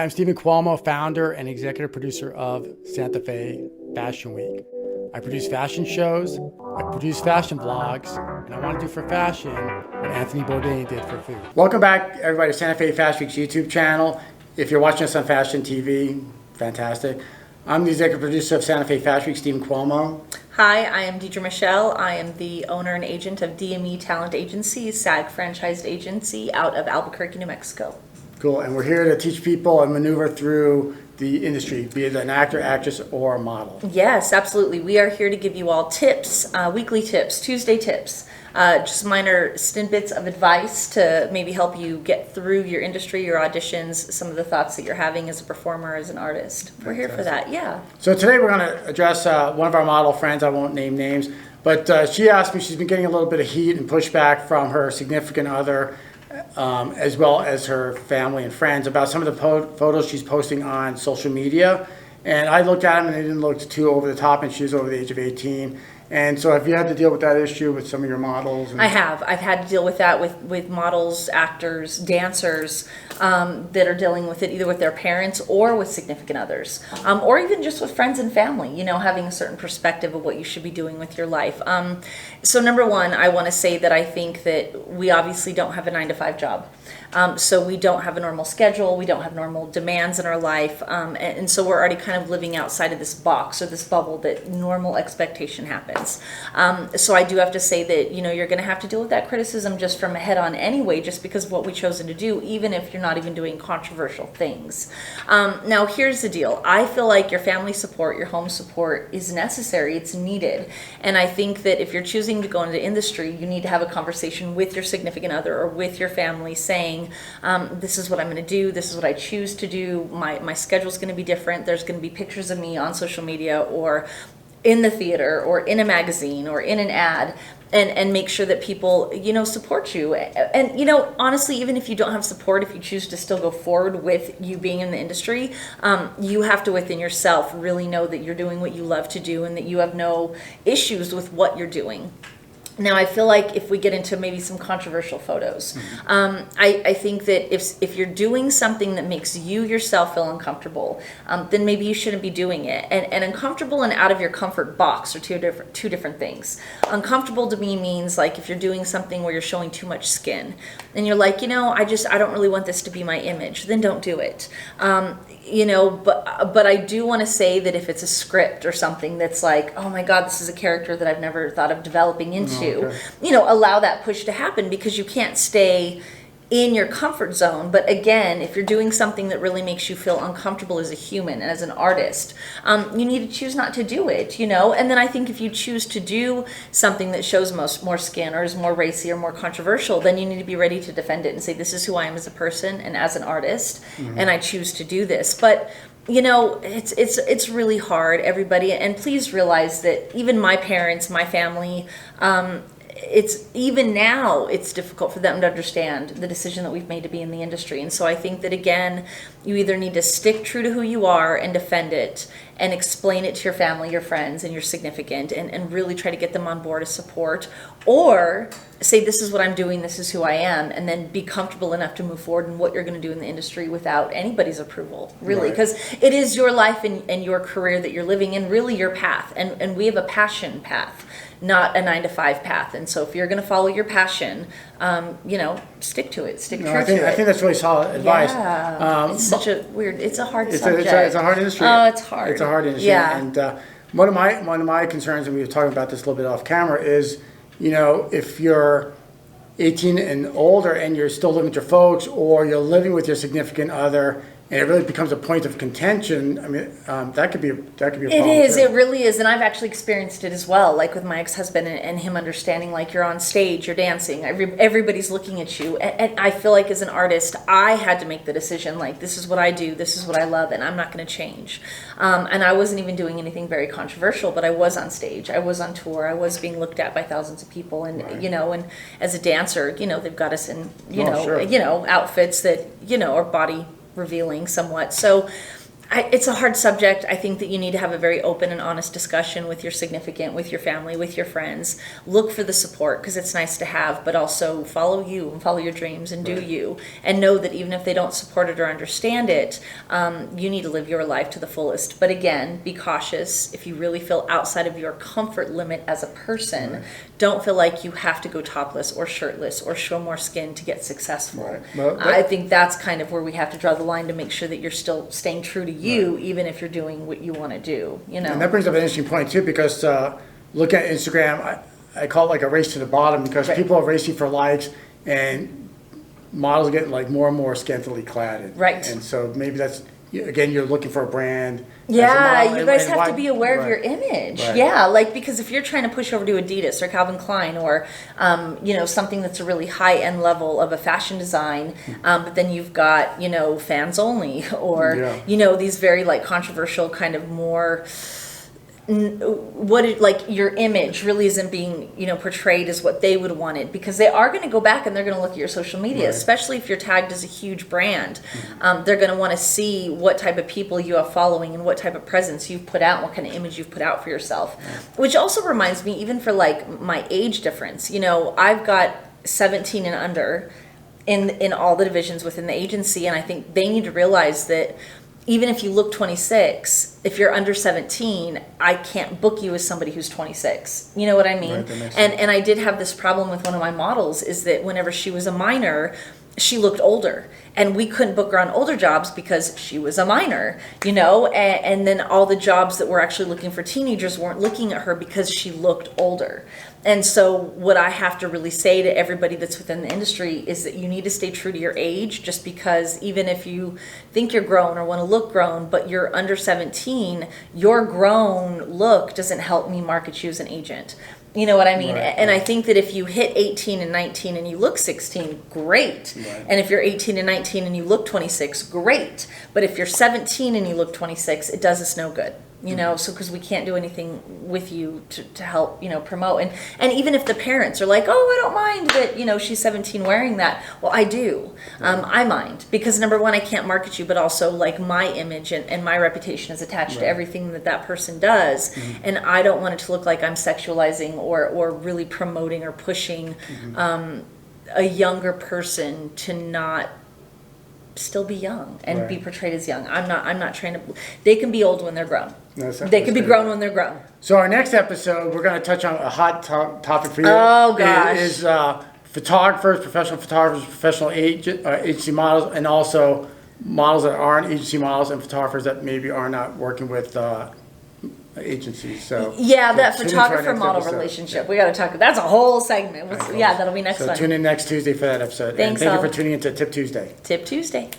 Hi, I'm Stephen Cuomo, founder and executive producer of Santa Fe Fashion Week. I produce fashion shows, I produce fashion vlogs, and I want to do for fashion what Anthony Bourdain did for food. Welcome back, everybody, to Santa Fe Fashion Week's YouTube channel. If you're watching us on Fashion TV, fantastic. I'm the executive producer of Santa Fe Fashion Week, Stephen Cuomo. Hi, I am Deidre Michelle. I am the owner and agent of DME Talent Agency, SAG franchised agency out of Albuquerque, New Mexico. Cool, and we're here to teach people and maneuver through the industry, be it an actor, actress, or a model. Yes, absolutely. We are here to give you all tips, weekly tips, Tuesday tips, just minor snippets of advice to maybe help you get through your industry, your auditions, some of the thoughts that you're having as a performer, as an artist. We're here for that, yeah. So today we're going to address one of our model friends. I won't name names, but she asked me, she's been getting a little bit of heat and pushback from her significant other, as well as her family and friends, about some of the photos she's posting on social media. And I looked at them and they didn't look too over the top, and she was over the age of 18. And so have you had to deal with that issue with some of your models? I have. I've had to deal with that with models, actors, dancers that are dealing with it either with their parents or with significant others, or even just with friends and family, you know, having a certain perspective of what you should be doing with your life. So number one, I want to say that I think that we obviously don't have a 9-to-5 job. So we don't have a normal schedule, we don't have normal demands in our life, and so we're already kind of living outside of this box or this bubble that normal expectation happens. So I do have to say that, you know, you're going to have to deal with that criticism just from head on anyway, just because of what we've chosen to do, even if you're not even doing controversial things. Now here's the deal. I feel like your family support, your home support is necessary, it's needed, and I think that if you're choosing to go into the industry, you need to have a conversation with your significant other or with your family saying, this is what I'm going to do, this is what I choose to do, my schedule's going to be different, there's going to be pictures of me on social media or in the theater or in a magazine or in an ad, and make sure that people, you know, support you. And, you know, honestly, even if you don't have support, if you choose to still go forward with you being in the industry, you have to within yourself really know that you're doing what you love to do and that you have no issues with what you're doing. Now, I feel like if we get into maybe some controversial photos, I think that if you're doing something that makes you yourself feel uncomfortable, then maybe you shouldn't be doing it. And uncomfortable and out of your comfort box are two different things. Uncomfortable to me means like if you're doing something where you're showing too much skin, and you're like, you know, I don't really want this to be my image, then don't do it. You know, but I do want to say that if it's a script or something that's like, oh my God, this is a character that I've never thought of developing into, okay, you know, allow that push to happen, because you can't stay in your comfort zone. But again, if you're doing something that really makes you feel uncomfortable as a human and as an artist, you need to choose not to do it, you know. And then I think if you choose to do something that shows more skin or is more racy or more controversial, then you need to be ready to defend it and say, this is who I am as a person and as an artist, and I choose to do this. But you know, it's really hard, everybody, and please realize that even my parents, my family, it's even now it's difficult for them to understand the decision that we've made to be in the industry. And so I think that, again, you either need to stick true to who you are and defend it and explain it to your family, your friends, and your significant, and really try to get them on board as support, or say, this is what I'm doing, this is who I am, and then be comfortable enough to move forward in what you're going to do in the industry without anybody's approval, really, because it is your life and your career that you're living in, really your path, and we have a passion path, not a 9-to-5 path. And so if you're going to follow your passion, you know, stick to it, stick true to it. I think that's really solid advice. Yeah, it's such a weird, it's a hard subject. It's a hard industry. Oh, it's hard. It's a hard industry. Yeah. And one of my concerns, and we were talking about this a little bit off camera, is, you know, if you're 18 and older and you're still living with your folks, or you're living with your significant other, and it really becomes a point of contention, I mean, that could be a problem. It is, too. it really is, and I've actually experienced it as well, like with my ex-husband and him understanding, like, you're on stage, you're dancing, everybody's looking at you, and I feel like as an artist, I had to make the decision, like, this is what I do, this is what I love, and I'm not going to change. And I wasn't even doing anything very controversial, but I was on stage, I was on tour, I was being looked at by thousands of people, and Right. you know, and as a dancer, you know, they've got us in, Sure. you know, outfits that, you know, are body revealing somewhat. So It's a hard subject. I think that you need to have a very open and honest discussion with your significant, with your family, with your friends. Look for the support because it's nice to have, but also follow you and follow your dreams and do you. And know that even if they don't support it or understand it, you need to live your life to the fullest. But again, be cautious. If you really feel outside of your comfort limit as a person, don't feel like you have to go topless or shirtless or show more skin to get successful. Right. Well, I think that's kind of where we have to draw the line to make sure that you're still staying true to you, even if you're doing what you want to do, you know. And that brings up an interesting point too, because looking at Instagram, I call it like a race to the bottom, because people are racing for likes and models are getting like more and more scantily clad. Right. And so maybe that's, again, you're looking for a brand. Yeah, you guys and have why- to be aware of right. your image. Right. Yeah, like because if you're trying to push over to Adidas or Calvin Klein or you know, something that's a really high end level of a fashion design, but then you've got, you know, fans only or you know, these very like controversial kind of more like your image really isn't being, you know, portrayed as what they would want it, because they are going to go back and they're going to look at your social media, especially if you're tagged as a huge brand. They're going to want to see what type of people you have following and what type of presence you've put out, what kind of image you've put out for yourself. Which also reminds me, even for like my age difference, you know, I've got 17 and under in all the divisions within the agency, and I think they need to realize that even if you look 26, if you're under 17, I can't book you as somebody who's 26. You know what I mean? Right, that makes sense. And I did have this problem with one of my models, is that whenever she was a minor, she looked older, and we couldn't book her on older jobs because she was a minor, you know, and then all the jobs that were actually looking for teenagers weren't looking at her because she looked older. And so what I have to really say to everybody that's within the industry is that you need to stay true to your age, just because even if you think you're grown or want to look grown, but you're under 17, your grown look doesn't help me market you as an agent. You know what I mean? Right. And I think that if you hit 18 and 19 and you look 16, great. Right. And if you're 18 and 19 and you look 26, great. But if you're 17 and you look 26, it does us no good. You know, so because we can't do anything with you to help, you know, promote. And even if the parents are like, oh, I don't mind that, you know, she's 17 wearing that. Well, I do. I mind. Because number one, I can't market you, but also like my image and my reputation is attached to everything that person does. And I don't want it to look like I'm sexualizing or really promoting or pushing a younger person to not still be young and be portrayed as young. I'm not trying to. They can be old when they're grown. They can be grown when they're grown. So our next episode, we're going to touch on a hot topic for you. Oh, gosh. Is photographers, professional agency models, and also models that aren't agency models and photographers that maybe are not working with agencies. So yeah, that tune into our photographer next model episode. relationship. We got to talk. That's a whole segment. Yeah, that'll be next So one. tune in next Tuesday for that episode. Thanks, and thank all. you for tuning into Tip Tuesday. Tip Tuesday.